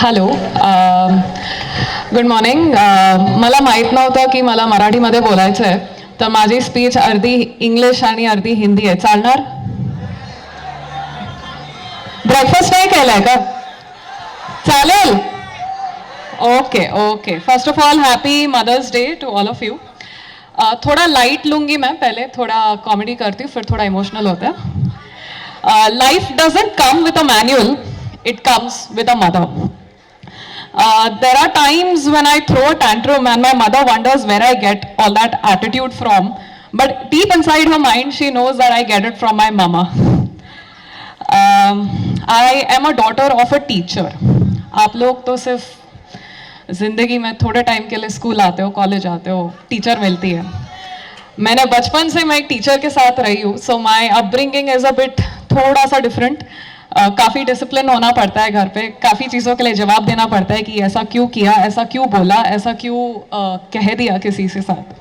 Hello, good morning. मला माहीत नव्हतं की मला मराठीमध्ये बोलायचं आहे, तर माझी स्पीच अर्धी इंग्लिश आणि अर्धी हिंदी आहे. चालणार? ब्रेकफास्ट नाही केलाय का? चालेल. Okay okay. First of all happy mother's day to all of you. थोड़ा लाइट लूंगी मैं, पहले थोड़ा कॉमेडी करती हूँ, फिर थोड़ा इमोशनल होता है. Life doesn't come with a manual, it comes with a mother. There are times when I throw a tantrum and my mother wonders where I get all that attitude from. But deep inside her mind, she knows that I get it from my mama. I am a daughter of a teacher. आप लोग तो सिर्फ जिंदगी में थोड़े time के लिए school आते हो, कॉलेज आते हो, टीचर मिलती है. मैंने बचपन से मैं एक टीचर के साथ रही हूँ, so my upbringing is a bit थोड़ा सा डिफरेंट. काफ़ी डिसिप्लिन होना पड़ता है घर पे, काफ़ी चीज़ों के लिए जवाब देना पड़ता है कि ऐसा क्यों किया, ऐसा क्यों बोला, ऐसा क्यों कह दिया किसी के साथ.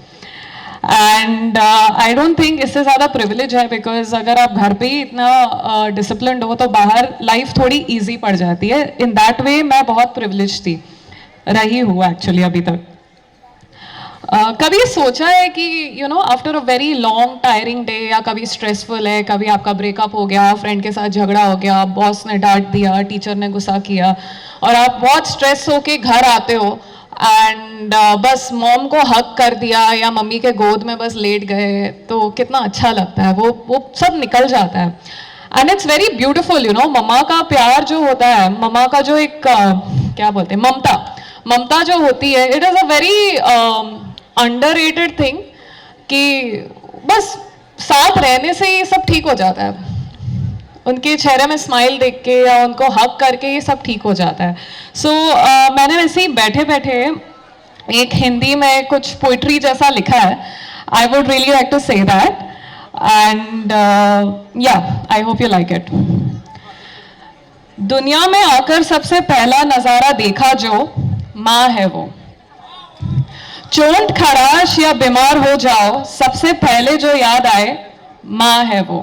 एंड आई डोंट थिंक इससे ज़्यादा प्रिविलेज है, बिकॉज अगर आप घर पे ही इतना डिसिप्लिन्ड हो तो बाहर लाइफ थोड़ी ईजी पड़ जाती है. इन दैट वे मैं बहुत प्रिविलेज थी, रही हूँ एक्चुअली अभी तक. कभी सोचा है कि you know after a very long tiring day, या कभी स्ट्रेसफुल है, कभी आपका ब्रेकअप हो गया, फ्रेंड के साथ झगड़ा हो गया, बॉस ने डांट दिया, टीचर ने गुस्सा किया, और आप बहुत स्ट्रेस होके घर आते हो एंड बस मॉम को हक कर दिया या मम्मी के गोद में बस लेट गए, तो कितना अच्छा लगता है. वो सब निकल जाता है. And it's very beautiful, you know. मम्मा का प्यार जो होता है, मम्मा का जो एक क्या बोलते हैं, ममता जो होती है, it is a very underrated thing, कि बस साथ रहने से ये सब ठीक हो जाता है. उनके चेहरे में स्माइल देख के या उनको हक करके ये सब ठीक हो जाता है. सो मैंने वैसे ही बैठे बैठे एक हिंदी में कुछ पोइट्री जैसा लिखा है. I would really like to say that, and yeah I hope you like it. दुनिया में आकर सबसे पहला नज़ारा देखा जो, माँ है वो. चोट खराश या बीमार हो जाओ, सबसे पहले जो याद आए, माँ है वो.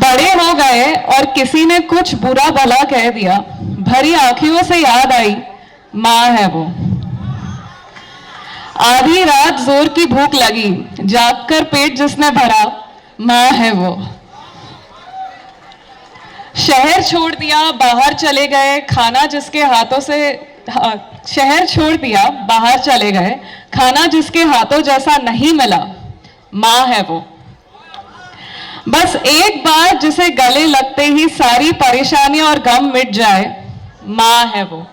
बड़े हो गए और किसी ने कुछ बुरा भला कह दिया, भरी आंखियों से याद आई, माँ है वो. आधी रात जोर की भूख लगी, जागकर पेट जिसने भरा, माँ है वो. शहर छोड़ दिया, बाहर चले गए, खाना जिसके हाथों से शहर छोड़ दिया, बाहर चले गए, खाना जिसके हाथों जैसा नहीं मिला, माँ है वो. बस एक बार जिसे गले लगते ही सारी परेशानी और गम मिट जाए, माँ है वो.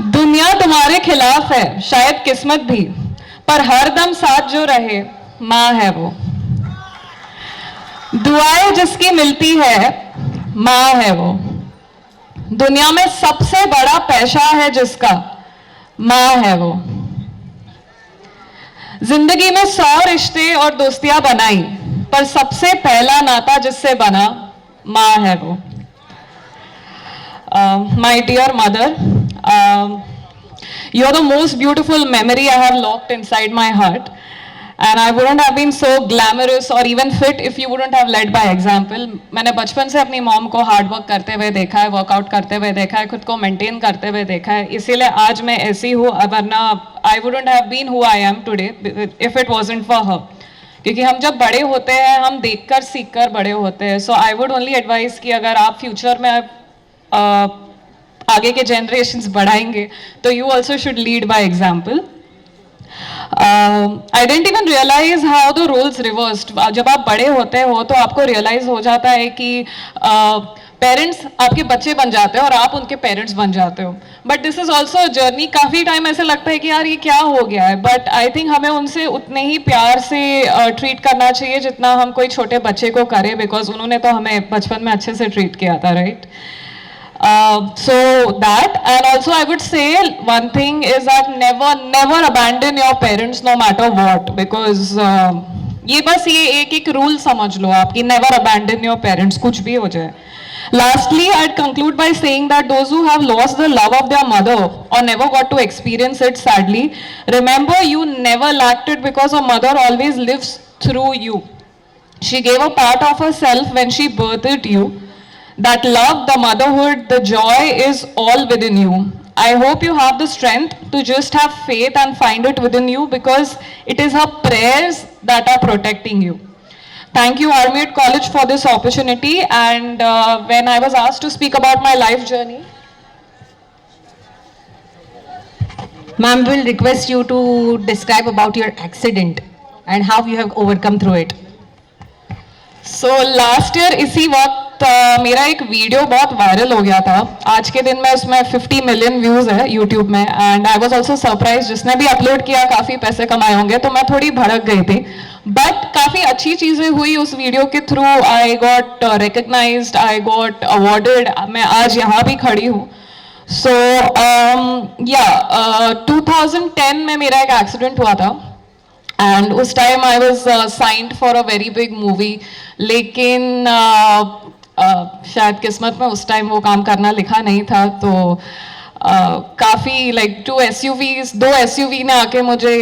दुनिया तुम्हारे खिलाफ है, शायद किस्मत भी, पर हर दम साथ जो रहे, माँ है वो. दुआएं जिसकी मिलती है, माँ है वो. दुनिया में सबसे बड़ा पैसा है जिसका, माँ है वो. जिंदगी में 100 रिश्ते और दोस्तियां बनाई, पर सबसे पहला नाता जिससे बना, माँ है वो. My dear mother, you are the most beautiful memory I have locked inside my heart. And I wouldn't have been so glamorous or even fit if you wouldn't have led by example. मैंने बचपन से अपनी mom को hard work करते हुए देखा है, workout करते हुए देखा है, खुद को मेंटेन करते हुए देखा है, इसीलिए आज मैं ऐसी हूँ. वरना I wouldn't have been who I am today if it wasn't for her. क्योंकि हम जब बड़े होते हैं, हम देखकर सीखकर बड़े होते हैं. So I would only advise कि अगर आप फ्यूचर में आगे के जनरेशंस बढ़ाएंगे, तो you also should lead by example. I didn't even realize how the roles reversed. जब आप बड़े होते हो तो आपको रियलाइज हो जाता है कि पेरेंट्स आपके बच्चे बन जाते हैं और आप उनके पेरेंट्स बन जाते हो. But this is also a journey. काफ़ी टाइम ऐसे लगता है कि यार ये क्या हो गया है, बट आई थिंक हमें उनसे उतने ही प्यार से ट्रीट करना चाहिए जितना हम कोई छोटे बच्चे को करें, बिकॉज उन्होंने तो हमें बचपन में अच्छे से ट्रीट किया था, right? So that, and also I would say one thing is that never abandon your parents no matter what, because ये बस ये एक रूल समझ लो आप कि never abandon your parents, कुछ भी हो जाए. Lastly, I'd conclude by saying that those who have lost the love of their mother or never got to experience it, sadly, remember you never lacked it, because a mother always lives through you. She gave a part of herself when she birthed you. That love, the motherhood, the joy is all within you. I hope you have the strength to just have faith and find it within you, because it is her prayers that are protecting you. Thank you, Armit College, for this opportunity. And when I was asked to speak about my life journey, Ma'am, will request you to describe about your accident and how you have overcome through it. So last year इसी वक्त मेरा एक video बहुत viral हो गया था. आज के दिन में उसमें 50 मिलियन व्यूज है यूट्यूब में. And I was also surprise, जिसने भी अपलोड किया काफ़ी पैसे कमाए होंगे, तो मैं थोड़ी भड़क गई थी. बट काफ़ी अच्छी चीज़ें हुई उस वीडियो के through. I got recognised, I got awarded. मैं आज यहाँ भी खड़ी हूँ. सो या 2010 में मेरा एक एक्सीडेंट हुआ था. एंड उस time I was signed for a very big movie. लेकिन शायद किस्मत में उस टाइम वो काम करना लिखा नहीं था. तो काफ़ी लाइक दो एसयूवी ने आके मुझे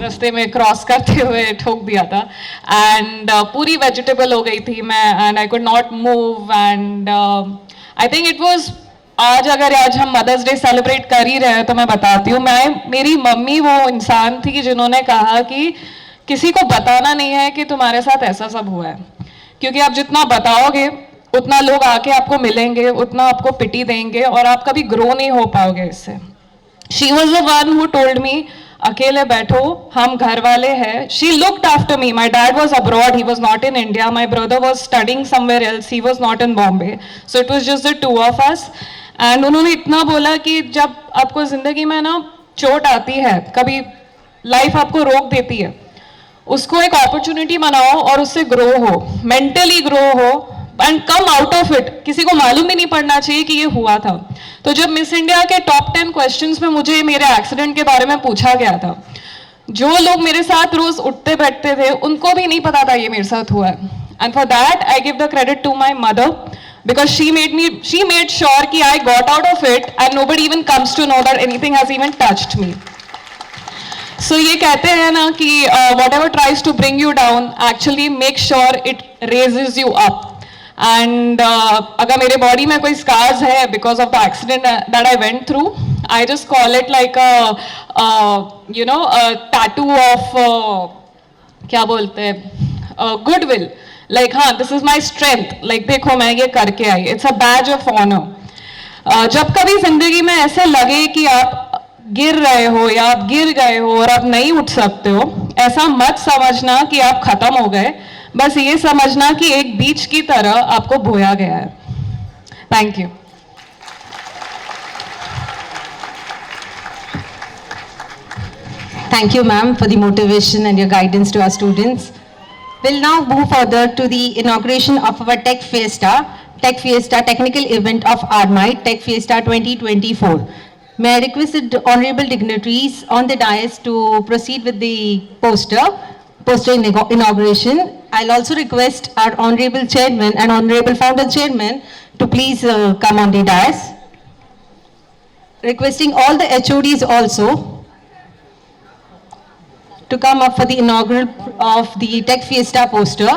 रास्ते में क्रॉस करते हुए ठोक दिया था. एंड पूरी वेजिटेबल हो गई थी मैं. And I could not move. And I think it was, आज हम मदर्स डे सेलिब्रेट कर ही रहे हैं तो मैं बताती हूँ. मेरी मम्मी वो इंसान थी जिन्होंने कहा कि किसी को बताना नहीं है कि तुम्हारे साथ ऐसा सब हुआ है, क्योंकि आप जितना बताओगे उतना लोग आके आपको मिलेंगे, उतना आपको पिटी देंगे और आप कभी ग्रो नहीं हो पाओगे इससे. She was the one who told me, अकेले बैठो, हम घर वाले हैं. She looked after me. My dad was abroad, he was not in India. My brother was studying somewhere else, he was not in Bombay. So it was just the two of us. And उन्होंने इतना बोला कि जब आपको जिंदगी में ना चोट आती है, कभी लाइफ आपको रोक देती है, उसको एक अपॉर्चुनिटी बनाओ और उससे ग्रो हो, मेंटली ग्रो हो and come out of it. किसी को मालूम भी नहीं पड़ना चाहिए कि ये हुआ था. तो जब मिस इंडिया के टॉप 10 क्वेश्चंस में मुझे मेरे एक्सीडेंट के बारे में पूछा गया था, जो लोग मेरे साथ रोज उठते बैठते थे उनको भी नहीं पता था ये मेरे साथ हुआ है. And for that I give the credit to my mother, because she made sure कि I got out of it and nobody even comes to know that anything has even touched me. So ये कहते हैं ना कि whatever tries to bring you down actually make sure it raises you up. And अगर मेरे body में कोई scars है because of the accident that I went through, I just call it like a tattoo of क्या बोलते हैं, goodwill. Like हाँ, this is my strength. Like देखो मैं ये करके आई. It's a badge of honour. जब कभी जिंदगी में ऐसे लगे कि आप गिर रहे हो या आप गिर गए हो और आप नहीं उठ सकते हो, ऐसा मत समझना कि आप खत्म हो गए. बस ये समझना कि एक बीज की तरह आपको बोया गया है. Thank you. Thank you, ma'am, for the motivation and your guidance to our students. We'll now move further to the inauguration of our Tech Fiesta technical event of RMIT, Tech Fiesta 2024. May I request the honorable dignitaries on the dais to proceed with the poster inauguration. I'll also request our honorable chairman and honorable founder chairman to please come on the dais. Requesting all the HODs also to come up for the inaugural of the Tech Fiesta poster.